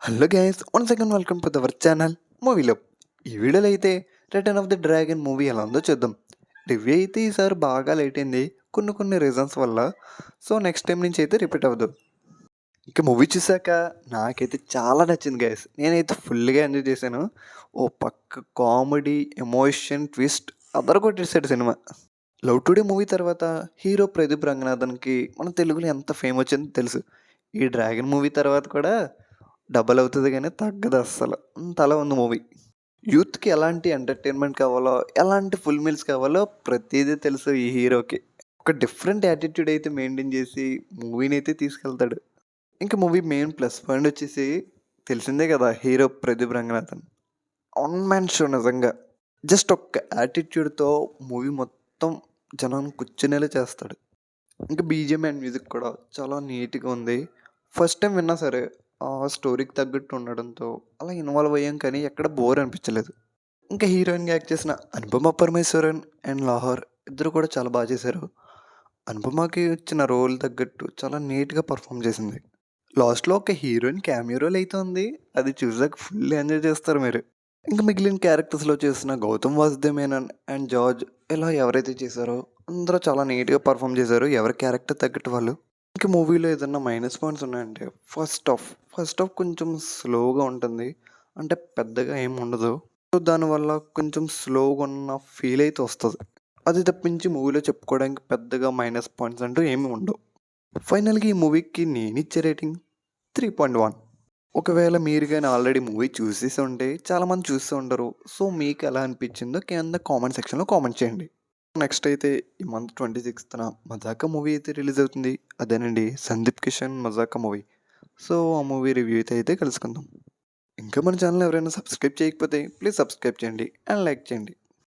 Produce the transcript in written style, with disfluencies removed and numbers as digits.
Hello guys, once again welcome to our channel మూవీలో. ఈ వీడియోలో అయితే return of the dragon movie ఎలా ఉందో చూద్దాం. రివ్యూ అయితే ఈసారి బాగా లేట్ అయింది కొన్ని రీజన్స్ వల్ల. సో నెక్స్ట్ టైం నుంచి అయితే రిపీట్ అవ్వదు. ఇంకా మూవీ చూసాక నాకైతే చాలా నచ్చింది గైస్. నేనైతే ఫుల్గా ఎంజాయ్ చేశాను. ఓ పక్క కామెడీ, ఎమోషన్, ట్విస్ట్ అదరగొట్టేసాడు సినిమా. లవ్ టుడే మూవీ తర్వాత హీరో ప్రదీప్ రంగనాథన్కి మన తెలుగులో ఎంత ఫేమ్ వచ్చిందో తెలుసు. ఈ డ్రాగన్ మూవీ తర్వాత కూడా డబల్ అవుతుంది కానీ తగ్గదు అస్సలు. అంతలా ఉంది మూవీ. యూత్కి ఎలాంటి ఎంటర్టైన్మెంట్ కావాలో, ఎలాంటి ఫుల్ మీల్స్ కావాలో ప్రతిదీ తెలుసు ఈ హీరోకి. ఒక డిఫరెంట్ యాటిట్యూడ్ అయితే మెయింటైన్ చేసి మూవీని అయితే తీసుకెళ్తాడు. ఇంకా మూవీ మెయిన్ ప్లస్ పాయింట్ వచ్చేసి తెలిసిందే కదా, hero Pradeep Ranganathan one man show నిజంగా. జస్ట్ ఒక్క యాటిట్యూడ్తో మూవీ మొత్తం జనాన్ని కూర్చునేలా చేస్తాడు. ఇంకా బీజిఎం అండ్ మ్యూజిక్ కూడా చాలా నీట్గా ఉంది. ఫస్ట్ టైం విన్నా సరే ఆ స్టోరీకి తగ్గట్టు ఉండడంతో అలా ఇన్వాల్వ్ అయ్యాం కానీ ఎక్కడ బోర్ అనిపించలేదు. ఇంకా హీరోయిన్గా యాక్ట్ చేసిన అనుపమ పరమేశ్వరన్ అండ్ లాహోర్ ఇద్దరు కూడా చాలా బాగా చేశారు. అనుపమకి వచ్చిన రోల్ తగ్గట్టు చాలా నీట్గా పర్ఫామ్ చేసింది. లాస్ట్లో ఒక హీరోయిన్ క్యామియో రోల్ అయితే ఉంది, అది చూసాక ఫుల్ ఎంజాయ్ చేస్తారు మీరు. ఇంకా మిగిలిన క్యారెక్టర్స్లో చేసిన గౌతమ్ వాసుదేవ్ మేనన్ అండ్ జార్జ్ ఇలా ఎవరైతే చేశారో అందరూ చాలా నీట్గా పర్ఫామ్ చేశారు, ఎవరి క్యారెక్టర్ తగ్గట్టు వాళ్ళు. ఇంకా మూవీలో ఏదన్నా మైనస్ పాయింట్స్ ఉన్నాయంటే ఫస్ట్ హాఫ్ కొంచెం స్లోగా ఉంటుంది. అంటే పెద్దగా ఏమి ఉండదు. సో దానివల్ల కొంచెం స్లోగా ఉన్న ఫీల్ అయితే వస్తుంది. అది తప్పించి మూవీలో చెప్పుకోవడానికి పెద్దగా మైనస్ పాయింట్స్ అంటూ ఏమి ఉండవు. ఫైనల్గా ఈ మూవీకి నేను ఇచ్చే రేటింగ్ 3.1. ఒకవేళ మీరు కానీ ఆల్రెడీ మూవీ చూసేసి ఉంటే చాలామంది చూస్తూ ఉండరు. సో మీకు ఎలా అనిపించిందో కింద కామెంట్ సెక్షన్లో కామెంట్ చేయండి. నెక్స్ట్ అయితే ఈ మంత్ 26న మజాకా మూవీ అయితే రిలీజ్ అవుతుంది. అదేనండి సందీప్ కిషన్ మజాకా మూవీ. సో ఆ మూవీ రివ్యూ అయితే కలుసుకుందాం. ఇంకా మన ఛానల్ ఎవరైనా సబ్స్క్రైబ్ చేయకపోతే ప్లీజ్ సబ్స్క్రైబ్ చేయండి అండ్ లైక్ చేయండి.